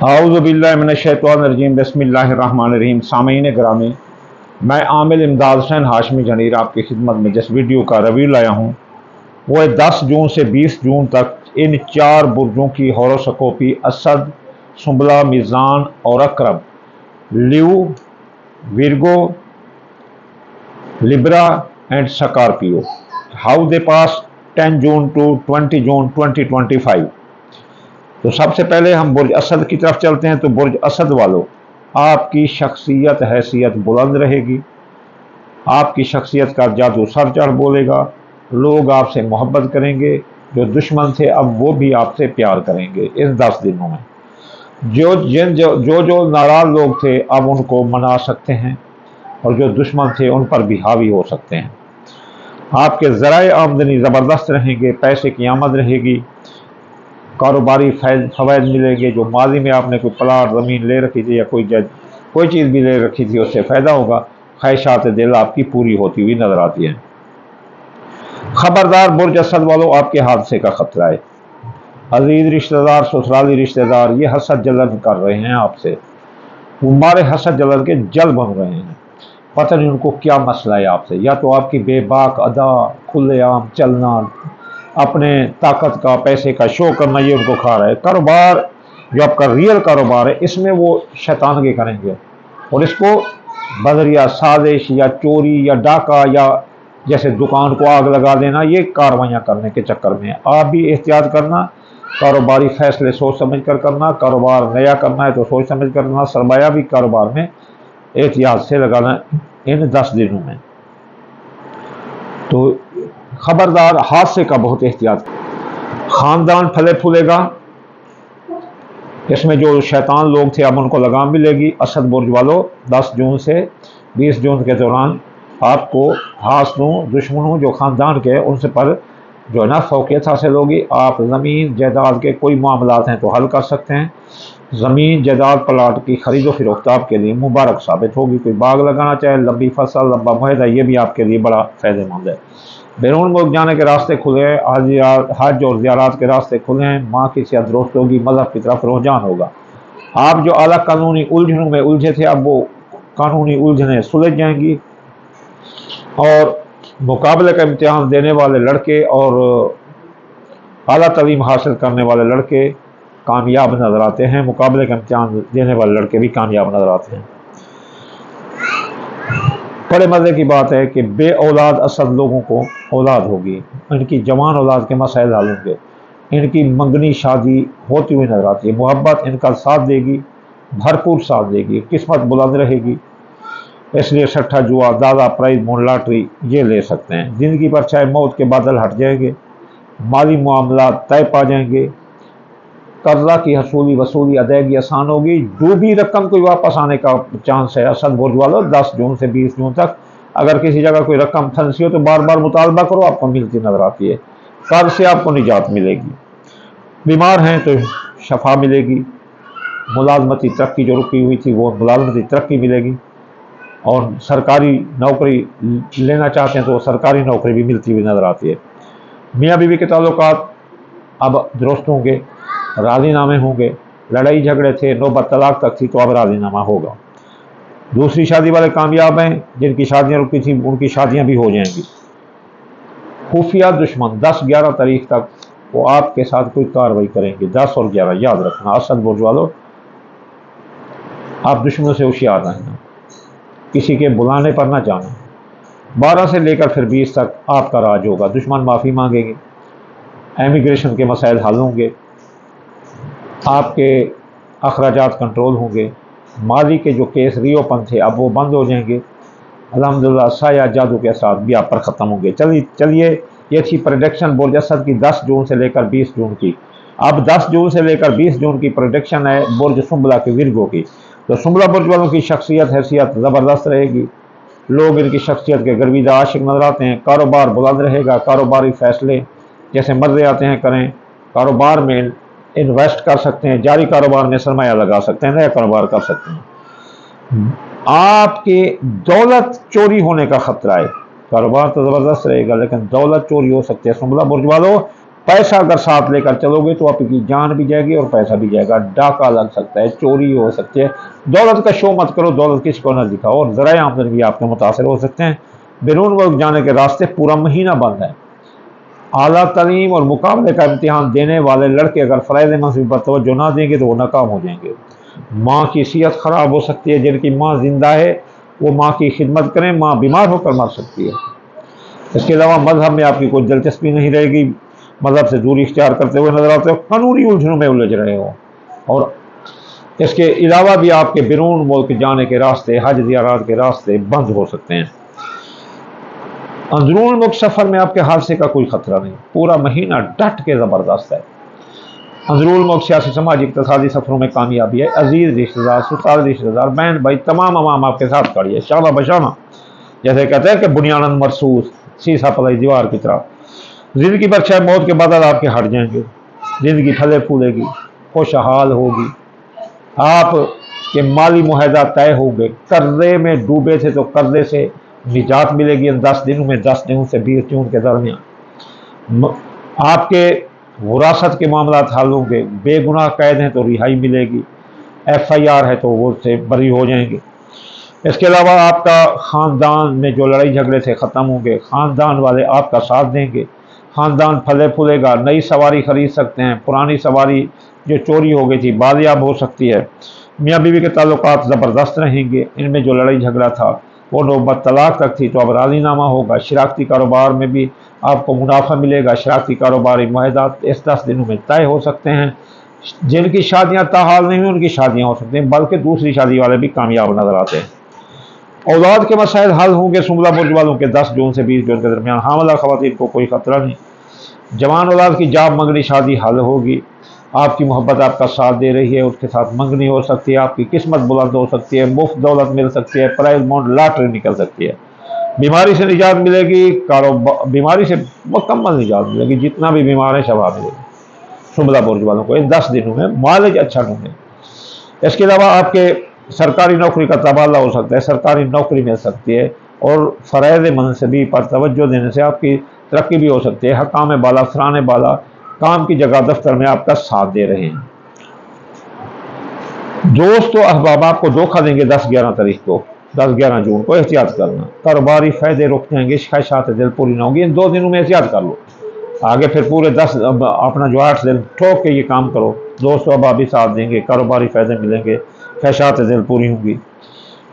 आऊज़ुबिल्लाहिमिनश्शैतानिर्रजीम बिस्मिल्लाहिर्रहमानिर्रहीम। सामीन गिरामी, मैं आमिल इमदाद हुसैन हाशमी जनीर आपकी खिदमत में जिस वीडियो का रिव्यू लाया हूँ वो है 10 जून से 20 जून तक इन 4 बुर्जों की हॉरोस्कोपी असद, सुंबला, मीज़ान और अकरब, Leo, Virgo, Libra and Scorpio. How they pass 10 June to 20 June 2025। तो सबसे पहले हम बुर्ज असद की तरफ चलते हैं। तो बुर्ज असद वालों, आपकी शख्सियत हैसियत बुलंद रहेगी, आपकी शख्सियत का जादू सर चढ़ बोलेगा, लोग आपसे मोहब्बत करेंगे, जो दुश्मन थे अब वो भी आपसे प्यार करेंगे इन 10 दिनों में। जो नाराज लोग थे अब उनको मना सकते हैं और जो दुश्मन थे उन पर भी हावी हो सकते हैं। आपके ज़राए आमदनी ज़बरदस्त रहेंगे, पैसे की आमद रहेगी, कारोबारी फ़वाइद मिलेंगे। जो माजी में आपने कोई प्लाट ज़मीन ले रखी थी या कोई चीज़ भी ले रखी थी उससे फ़ायदा होगा। ख्वाहिशात दिल आपकी पूरी होती हुई नज़र आती है। खबरदार बुर्ज असद वालों, आपके हादसे का खतरा है। अजीज रिश्तेदार, ससुराली रिश्तेदार ये हसद जलन कर रहे हैं आपसे, वो मारे हसद जलन के जल बन रहे हैं। पता नहीं उनको क्या मसला है आपसे, या तो आपकी बेबाक अदा, खुलेआम चलना, अपने ताकत का पैसे का शो करना ये उनको खा रहा है। कारोबार जो आपका रियल कारोबार है इसमें वो शैतानगी करेंगे और इसको बदरिया साजिश या चोरी या डाका या जैसे दुकान को आग लगा देना, ये कार्रवाइयाँ करने के चक्कर में आप भी एहतियात करना। कारोबारी फैसले सोच समझ कर करना, कारोबार नया करना है तो सोच समझ कर करना, सरमाया भी कारोबार में एहतियात से लगाना इन 10 दिनों में। तो खबरदार हादसे का बहुत एहतियात। ख़ानदान फले फूलेगा, इसमें जो शैतान लोग थे अब उनको लगाम मिलेगी। असद बुर्ज वालों, 10 जून से 20 जून के दौरान आपको हासदों, दुश्मनों जो ख़ानदान के उनसे पर जो है ना फौकियत हासिल होगी। आप ज़मीन जायदाद के कोई मामलात हैं तो हल कर सकते हैं। ज़मीन जायदाद प्लाट की खरीदो फरोख्त आपके लिए मुबारक साबित होगी। कोई बाग लगाना चाहे, लंबी फसल, लंबा मुआहदा, ये भी आपके लिए बड़ा फ़ायदेमंद है। बैरून मुल्क जाने के रास्ते खुले हैं, हज और ज़ियारत के रास्ते खुले हैं। माँ की सेहत दुरुस्त होगी, मज़हब की तरफ रुझान होगा। आप जो अला कानूनी उलझनों में उलझे थे अब वो कानूनी उलझनें सुलझ जाएंगी और मुकाबले का इम्तिहान देने वाले लड़के और आला तालीम हासिल करने वाले लड़के कामयाब नज़र आते हैं। मुकाबले का इम्तिहान देने वाले लड़के भी कामयाब नज़र आते हैं। बड़े मज़े की बात है कि बे औलाद असद लोगों को औलाद होगी, इनकी जवान औलाद के मसाइल हल होंगे, इनकी मंगनी शादी होती हुई नजर आती है। मोहब्बत इनका साथ देगी, भरपूर साथ देगी, किस्मत बुलंद रहेगी। इसलिए सट्टा जुआ, दादा, प्राइज मोन, लॉटरी ये ले सकते हैं। ज़िंदगी पर चाहे मौत के बादल हट जाएंगे, माली मामला तय पा जाएंगे, कर्जा की हसूली वसूली अदायगी आसान होगी। डूबी रकम कोई वापस आने का चांस है। असद बुर्ज वालों, 10 जून से 20 जून तक अगर किसी जगह कोई रकम फंसी हो तो बार बार मुतालबा करो, आपको मिलती नजर आती है। कर्ज से आपको निजात मिलेगी, बीमार हैं तो शफा मिलेगी, मुलाजमती तरक्की जो रुकी हुई थी वो मुलाजमती तरक्की मिलेगी, और सरकारी नौकरी लेना चाहते हैं तो सरकारी नौकरी भी मिलती हुई नजर आती है। मियाँ बीवी के ताल्लुकात अब दुरुस्त होंगे, राजीनामे होंगे। लड़ाई झगड़े थे, नौबत तलाक तक थी तो अब राजीनामा होगा। दूसरी शादी वाले कामयाब हैं, जिनकी शादियां रुकी थी उनकी शादियां भी हो जाएंगी। खुफिया दुश्मन 10-11 तारीख तक वो आपके साथ कोई कार्रवाई करेंगे। 10 और 11 याद रखना। असद बुर्ज वालों, आप दुश्मनों से होशियार रहना, किसी के बुलाने पर ना जाना। 12 से लेकर फिर 20 तक आपका राज होगा। दुश्मन माफ़ी मांगेंगे, इमिग्रेशन के मसाइल हल होंगे, आपके अखराजात कंट्रोल होंगे, माली के जो केस रिओपन थे अब वो बंद हो जाएंगे। अल्हम्दुलिल्लाह साया जादू के साथ भी आप पर ख़त्म होंगे। चलिए ये थी प्रोडिक्शन बुर्ज असद की 10 जून से लेकर 20 जून की। अब 10 जून से लेकर 20 जून की प्रोडिक्शन है बुर्ज सुंबला के विर्गो की। तो सुंबला बुर्ज वालों की शख्सियत हैसियत ज़बरदस्त रहेगी, लोग इनकी शख्सियत के गर्विदा आशिक नजर आते हैं। कारोबार बुलंद रहेगा, कारोबारी फैसले जैसे मर्ज़े आते हैं करें। कारोबार में इन्वेस्ट कर सकते हैं, जारी कारोबार में सरमाया लगा सकते हैं, नया कारोबार कर सकते हैं। आपके दौलत चोरी होने का खतरा है। कारोबार तो ज़बरदस्त रहेगा लेकिन दौलत चोरी हो सकती है। सुंबला बुर्ज वालों, पैसा अगर साथ लेकर चलोगे तो आपकी जान भी जाएगी और पैसा भी जाएगा, डाका लग सकता है, चोरी हो सकती है। दौलत का शो मत करो, दौलत किसी को न दिखाओ, और ज़राए आमदनी भी आपके मुतासर हो सकते हैं। बैरून मुल्क जाने के रास्ते पूरा महीना बंद है। आला तालीम और मुकाबले का इम्तिहान देने वाले लड़के अगर फ़राइज़ मंसूब पर तवज्जो ना देंगे तो वो नाकाम हो जाएंगे। माँ की सेहत ख़राब हो सकती है, जिनकी माँ जिंदा है वो माँ की खिदमत करें, माँ बीमार होकर मर सकती है। इसके अलावा मजहब में आपकी कोई दिलचस्पी नहीं रहेगी, मजहब से दूरी इख्तियार करते हुए नजर आते हो, कानूनी उलझनों में उलझ रहे हो, और इसके अलावा भी आपके बैरून मुल्क जाने के रास्ते, हज ज़ियारत के रास्ते बंद हो सकते हैं। अंदरून मुल्क सफ़र में आपके हादसे का कोई खतरा नहीं, पूरा महीना डट के ज़बरदस्त है। अंदरून मुल्क सियासी समाजी इक़्तिसादी सफ़रों में कामयाबी है। अजीज़ रिश्तेदार, ससुराल रिश्तेदार, बहन भाई, तमाम अवाम आपके साथ खड़ी है, शाबा बशाना, जैसे कहते हैं कि बुनियानन मरसूस, सीसा पलाई दीवार की तरह। ज़िंदगी पर चाहे मौत के बादल आपके हट जाएंगे, ज़िंदगी फले फूलेगी, खुशहाल होगी, आप के माली मुआहदा तय होंगे। कर्जे में डूबे थे तो कर्जे से निजात मिलेगी इन 10 दिनों में, 10 जून से 20 जून के दरमियान। आपके विरासत के मामलात हल होंगे, बेगुनाह कैद हैं तो रिहाई मिलेगी, FIR है तो वो से बरी हो जाएंगे। इसके अलावा आपका ख़ानदान में जो लड़ाई झगड़े थे ख़त्म होंगे, ख़ानदान वाले आपका साथ देंगे, ख़ानदान फले फूलेगा, नई सवारी ख़रीद सकते हैं, पुरानी सवारी जो चोरी हो गई थी बाजियाब हो सकती है। मियाँ बीवी के ताल्लुकात ज़बरदस्त रहेंगे, इनमें जो लड़ाई झगड़ा था वो नौबत तलाक तक थी तो अब राज़ीनामा होगा। शराकती कारोबार में भी आपको मुनाफा मिलेगा, शराकती कारोबारी मुआहदात इस 10 दिनों में तय हो सकते हैं। जिनकी शादियाँ ताहाल नहीं हुई उनकी शादियाँ हो सकती हैं, बल्कि दूसरी शादी वाले भी कामयाब नजर आते हैं। औलाद के मसाइल हल होंगे सुंबला बुर्ज वालों के 10 जून से 20 जून के दरमियान। हामला ख़वातीन को कोई खतरा नहीं, जवान औलाद की जाब मंगनी शादी हल होगी। आपकी मोहब्बत आपका साथ दे रही है, उसके साथ मंगनी हो सकती है, आपकी किस्मत बुलंद हो सकती है, मुफ्त दौलत मिल सकती है, प्राइज मॉन्ड लॉटरी निकल सकती है, बीमारी से निजात मिलेगी, कारोबार बीमारी से मुकम्मल निजात मिलेगी, जितना भी बीमार है शफा मिलेगी सुंबला बुर्ज वालों को इन 10 दिनों में। मालिज अच्छा ढूंढे। इसके अलावा आपके सरकारी नौकरी का तबादला हो सकता है, सरकारी नौकरी मिल सकती है, और फ़राइज़ मनसबी पर तवज्जो देने से आपकी तरक्की भी हो सकती है। हकाम बाला, अफसरान बाला काम की जगह दफ्तर में आपका साथ दे रहे हैं। दोस्त तो अहबाब आपको धोखा देंगे 10-11 तारीख को, 10-11 जून को, एहतियात करना। कारोबारी फ़ायदे रुक जाएंगे, ख्वाहिशात दिल पूरी ना होगी, इन 2 दिनों में एहतियात कर लो। आगे फिर पूरे 10 अपना जो 8 दिन ठोक के ये काम करो, दोस्त अहबाब भी साथ देंगे, कारोबारी फ़ायदे मिलेंगे, ख्वाहिशात दिल पूरी होंगी।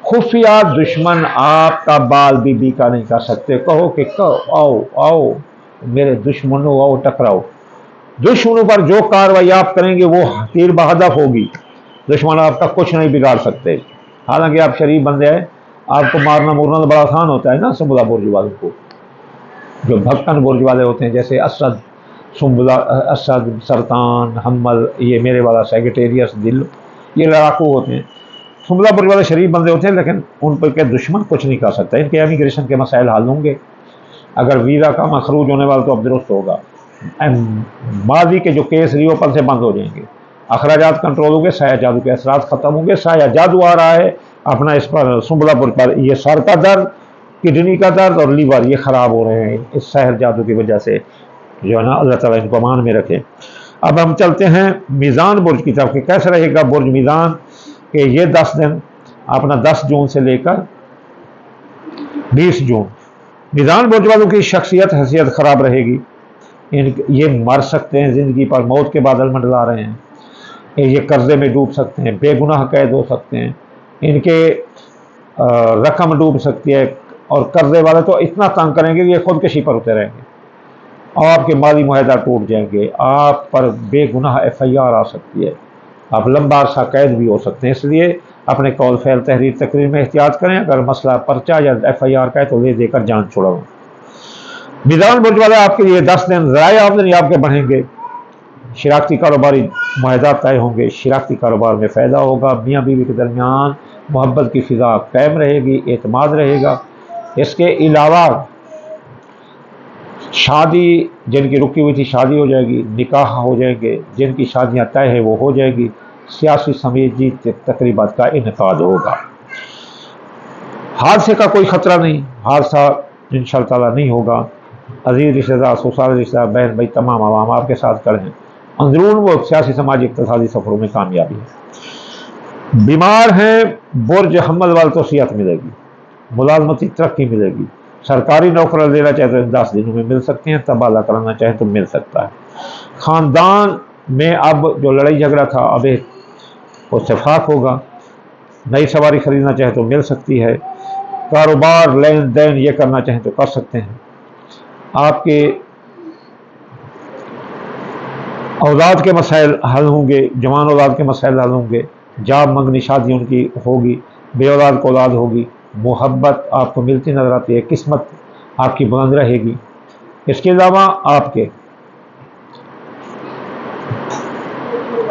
खुफिया दुश्मन आपका बाल बीबी का नहीं कर सकते, कहो कि कहो आओ आओ मेरे दुश्मनों, आओ टकराओ। दुश्मनों पर जो कार्रवाई आप करेंगे वो तीर बहदफ होगी, दुश्मन आपका कुछ नहीं बिगाड़ सकते। हालांकि आप शरीफ बंदे हैं, आपको मारना मुरना तो बड़ा आसान होता है ना। सुंबला बुर्ज वालों को, जो भक्कन बुर्ज वाले होते हैं, जैसे असद, सुंबला, असद, सरतान, हम्मल, ये मेरे वाला सेक्रेटेरियस, दिल, ये लड़ाकू होते हैं। सुंबला बुर्ज वाले शरीफ बंदे होते हैं, लेकिन उन पर के दुश्मन कुछ नहीं कर सकता। इनके इमिग्रेशन के मसाइल हल होंगे, अगर वीज़ा का मखरूज होने वाला तो अब दुरुस्त होगा। माजी के जो केस रिओपन से बंद हो जाएंगे, अखराजात कंट्रोल होंगे, साया जादू के असरात खत्म होंगे। साया जादू आ रहा है अपना इस पर सुंबला बुर्ज पर, ये सर का दर्द, किडनी का दर्द और लीवर ये ख़राब हो रहे हैं इस सहर जादू की वजह से, जो है ना, अल्लाह ताला इनको अमान में रखे। अब हम चलते हैं मीज़ान बुर्ज की तरफ कि कैसे रहेगा बुर्ज मीज़ान के ये 10 दिन, अपना 10 जून से लेकर 20 जून। मीज़ान बुर्ज वालों की शख्सियत हैसियत ख़राब रहेगी, ये मर सकते हैं, ज़िंदगी पर मौत के बादल मंडला रहे हैं, ये कर्जे में डूब सकते हैं, बेगुनाह कैद हो सकते हैं, इनके रकम डूब सकती है, और कर्जे वाले तो इतना तंग करेंगे कि ये खुदकशी पर उतरे रहेंगे, आपके माली मुआहदा टूट जाएंगे, आप पर बेगुनाह FIR आ सकती है, आप लंबा अरसा कैद भी हो सकते हैं। इसलिए अपने कौल फैल तहरीर तकरीर में एहतियात करें, अगर मसला पर्चा या FIR का है तो ले देकर जान छुड़ाओ। मीज़ान बुर्ज वाले आपके लिए 10 दिन ज़राए आमदनी आपके बढ़ेंगे, शराकती कारोबारी मुआहदा तय होंगे, शराकती कारोबार में फ़ायदा होगा, मियाँ बीवी के दरमियान मोहब्बत की फ़िज़ा कायम रहेगी, एतमाद रहेगा। इसके अलावा शादी, जिनकी रुकी हुई थी शादी हो जाएगी, निकाह हो जाएंगे, जिनकी शादियाँ तय है वो हो जाएगी, सियासी समाजी तकरीबात का इनेकाद होगा। हादसे का कोई ख़तरा नहीं, हादसा इंशाअल्लाह ताला नहीं होगा। अजीज़ रिश्तेदार, ससुराल रिश्तेदार, बहन भाई, तमाम आवाम आपके साथ खड़े हैं। अंदरून वो सियासी समाजी इक़्तिसादी सफ़रों में कामयाबी है। बीमार हैं, बुर्ज हम्मल वाल तो सिहत मिलेगी, मुलाजमती तरक्की मिलेगी, सरकारी नौकरी लेना चाहे तो 10 दिनों में मिल सकती हैं, तबादला कराना चाहे तो मिल सकता है। ख़ानदान में अब जो लड़ाई झगड़ा था अब एक इत्तेफाक होगा, नई सवारी खरीदना चाहे तो मिल सकती है, कारोबार लेन देन ये करना चाहें तो कर सकते हैं। आपके औलाद के मसाइल हल होंगे, जवान औलाद के मसाइल हल होंगे, जाब मंगनी शादी उनकी होगी, बे औलाद को औलाद होगी, मोहब्बत आपको मिलती नजर आती है, किस्मत आपकी बुलंद रहेगी। इसके अलावा आपके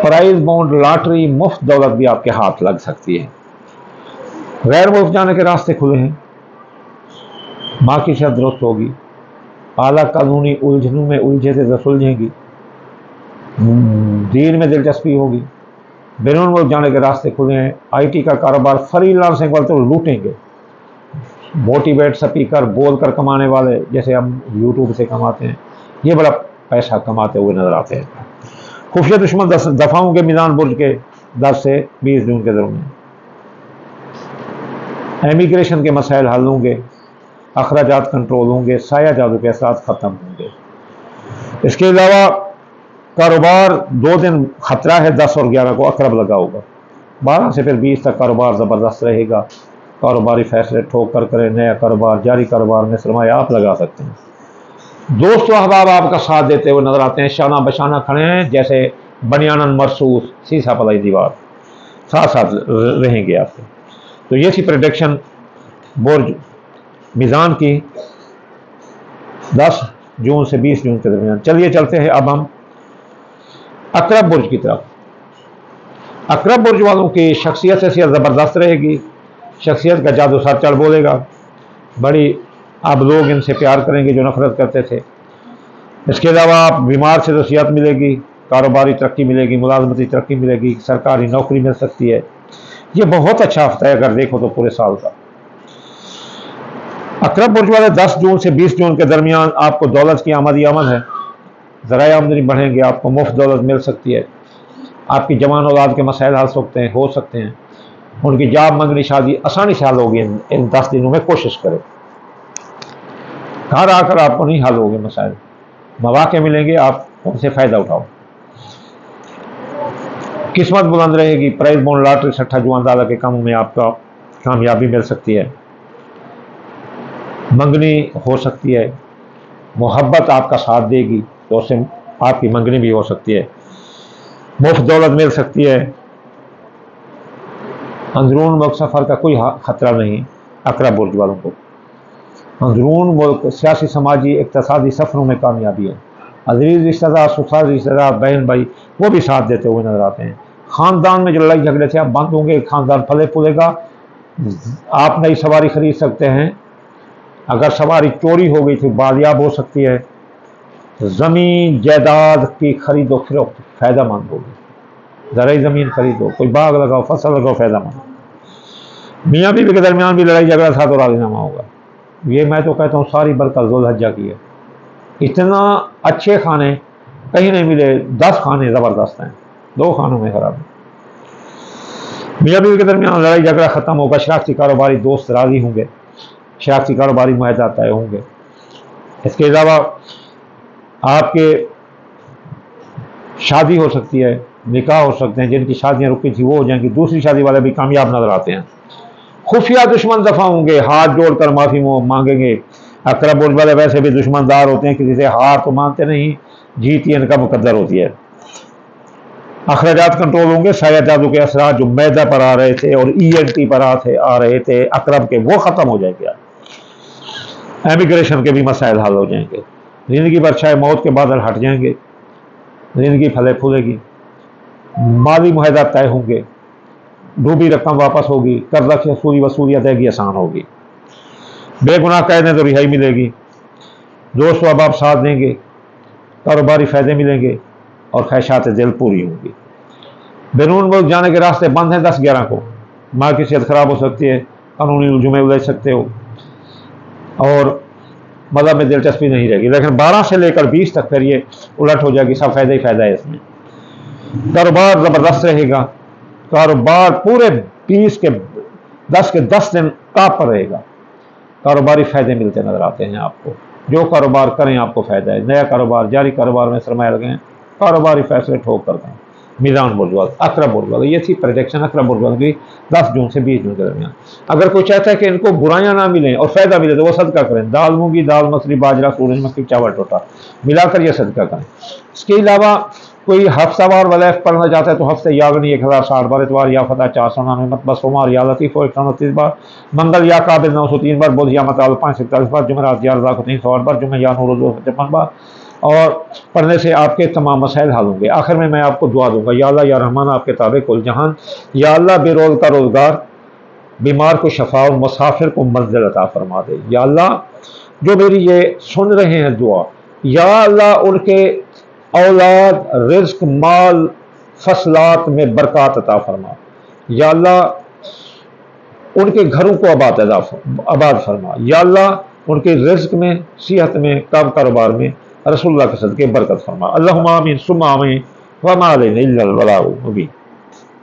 प्राइज बॉन्ड, लॉटरी, मुफ्त दौलत भी आपके हाथ लग सकती है। गैर मुल्क जाने के रास्ते खुले हैं, माँ की सेहत दुरुस्त होगी, आला कानूनी उलझनों में उलझे थे तो सुलझेंगी, दीन में दिलचस्पी होगी, बैरून मुल्क जाने के रास्ते खुले हैं। IT का कारोबार, फ्रीलांसिंग वाले तो लूटेंगे, मोटिवेट स्पीकर बोल कर कमाने वाले जैसे हम यूट्यूब से कमाते हैं, ये बड़ा पैसा कमाते हुए नजर आते हैं। खुफिया दुश्मन दफा होंगे मीज़ान बुर्ज के 10 से 20 जून के दरमियान। इमिग्रेशन के मसाइल हल होंगे, अखराजात कंट्रोल होंगे, साया जादू के असरात ख़त्म होंगे। इसके अलावा कारोबार 2 दिन खतरा है, 10 और 11 को अकरब लगा होगा, 12 से फिर 20 तक कारोबार ज़बरदस्त रहेगा। कारोबारी फैसले ठोक कर करें, नया कारोबार, जारी कारोबार में सरमाया आप लगा सकते हैं। दोस्तों अहबाब आपका साथ देते हुए नजर आते हैं, शाना बशाना खड़े हैं जैसे बनियानन मरसूस सीसा पलाई दीवार, साथ साथ रहेंगे आपके। तो ये थी प्रेडिक्शन बुर्ज मीज़ान की 10 जून से 20 जून के दरमियान। चलिए चलते हैं अब हम अकरब बुर्ज की तरफ। अकरब बुर्ज वालों की शख्सियत से ज़बरदस्त रहेगी, शख्सियत का जादू सर चढ़ बोलेगा, बड़ी अब लोग इनसे प्यार करेंगे जो नफरत करते थे। इसके अलावा आप बीमार से तो सेहत मिलेगी, कारोबारी तरक्की मिलेगी, मुलाजमती तरक्की मिलेगी, सरकारी नौकरी मिल सकती है। ये बहुत अच्छा हफ्ता है अगर देखो तो पूरे साल का। अकरब बुर्ज वाले 10 जून से 20 जून के दरमियान आपको दौलत की आमद है, ज़राए आमदनी बढ़ेंगे, आपको मुफ्त दौलत मिल सकती है, आपकी जवान औलाद के मसाइल हल हो सकते हैं, उनकी जाब मंगनी शादी आसानी से हल होगी। इन 10 दिनों में कोशिश करें, घर आकर आपको नहीं हल होंगे मसाइल, मौके मिलेंगे, आप उनसे फ़ायदा उठाओ। किस्मत बुलंद रहेगी, प्राइज बॉन्ड, लॉटरी, सट्टा जुआंदाला के कामों में आपका कामयाबी मिल सकती है, मंगनी हो सकती है, मोहब्बत आपका साथ देगी तो उससे आपकी मंगनी भी हो सकती है, मुफ्त दौलत मिल सकती है। अंदरून मुल्क सफ़र का कोई ख़तरा नहीं अकरब बुर्ज वालों को। अंदरून मुल्क सियासी समाजी इक़्तिसादी सफ़रों में कामयाबी है। अज़ीज़ रिश्तेदार, ससुराल रिश्तेदार, बहन भाई वो भी साथ देते हुए नजर आते हैं। ख़ानदान में जो लड़ाई झगड़े थे आप बंद होंगे, ख़ानदान फले फूलेगा, आप नई सवारी खरीद सकते हैं, अगर सवारी चोरी हो गई थी बालियाब हो सकती है, ज़मीन जायदाद की खरीदो फरोख्त फ़ायदा मंद होगी, ज़राई ज़मीन खरीदो, कोई बाग लगाओ, फसल लगाओ, फ़ायदा मंद। मियाँ बीवी के दरमियान भी लड़ाई झगड़ा था तो राज़ीनामा होगा। ये मैं तो कहता हूँ सारी बरकत ज़ुल्हज्जा की है। इतना अच्छे खाने कहीं नहीं मिले, 10 खाने ज़बरदस्त हैं, 2 खानों में खराब है। मियाँ बीवी के दरमियान लड़ाई झगड़ा ख़त्म होगा, शराकती कारोबारी दोस्त राज़ी होंगे, शराकती कारोबारी मुआहदा तय होंगे। इसके अलावा आपके शादी हो सकती है, निकाह हो सकते हैं, जिनकी शादियाँ रुकी थी वो हो जाएंगी, दूसरी शादी वाले भी कामयाब नजर आते हैं। खुफिया दुश्मन दफा होंगे, हाथ जोड़कर माफ़ी मांगेंगे। अकरब बुर्ज वाले वैसे भी दुश्मनदार होते हैं, किसी से हार तो मानते नहीं, जीत ही इनका मुकद्दर होती है। अखराजात कंट्रोल होंगे, साया जादू के असरात जो मैदा पर आ रहे थे और ENT पर आ रहे थे अकरब के, वो ख़त्म हो जाएंगे। एमिग्रेशन के भी मसाइल हल हो जाएंगे, ज़िंदगी पर छाए मौत के बादल हट जाएंगे, ज़िंदगी फले फूलेगी, माली मुआहदा तय होंगे, डूबी रकम वापस होगी, कर्जा की वसूली अदायगी आसान होगी, बेगुनाह कैद तो रिहाई मिलेगी, दोस्त अब साथ देंगे, कारोबारी फ़ायदे मिलेंगे और ख्वाहिशात दिल पूरी होंगी। बैरून मुल्क जाने के रास्ते बंद हैं 10-11 को, माँ की सेहत ख़राब हो सकती है, कानूनी उलझन में उलझ सकते हो और مذہب میں دلچسپی نہیں رہے گی، لیکن 12 سے لے کر 20 تک پھر یہ الٹ ہو جائے گی، سب فائدہ ہی فائدہ ہے اس میں۔ کاروبار زبردست رہے گا، کاروبار پورے 20 کے 10 دن ٹاپ پر رہے گا، کاروباری فائدے ملتے نظر آتے ہیں آپ کو، جو کاروبار کریں آپ کو فائدہ ہے، نیا کاروبار، جاری کاروبار میں سرمایہ لگائیں، کاروباری فیصلے ٹھوک کر دیں۔ میزان بردواز، اقرب بردواز، یہ تھی پریڈکشن اقرب بردواز کی 10 جون سے 20 جون کے درمیان۔ اگر کوئی چاہتا ہے کہ ان کو برائیاں نہ ملیں اور فائدہ ملے تو وہ صدقہ کریں، دال مونگی، دال مسری، باجرہ، سورج مکھی، چاول ٹوٹا ملا کر یہ صدقہ کریں۔ اس کے علاوہ کوئی ہفتہ وار ولیف پڑھنا چاہتا ہے تو ہفتے یاگنی 1060 بار، اتوار یا فتح 499، مطبع سوموار یا لطیف 129 بار، منگل یا قابل 903 بار، بدھ یا متعال 541 بار، جمعرات یا رضا کو 308 بار، جمعہ یا نور 255 بار، اور پڑھنے سے آپ کے تمام مسائل حل ہوں گے۔ آخر میں آپ کو دعا دوں گا، یا اللہ یا رحمان آپ کے تابع کل جہان، یا اللہ بے روز کا روزگار، بیمار کو شفا اور مسافر کو منزل عطا فرما دے۔ یا اللہ جو میری یہ سن رہے ہیں دعا، یا اللہ ان کے اولاد، رزق، مال، فصلات میں برکات عطا فرما، یا اللہ ان کے گھروں کو آباد فرما، یا اللہ ان کے رزق میں، صحت میں، کاروبار میں رسول اللہ کے صدقے برکت فرما۔ اللہم آمین ثم آمین وما علینا الا البلاغ المبین۔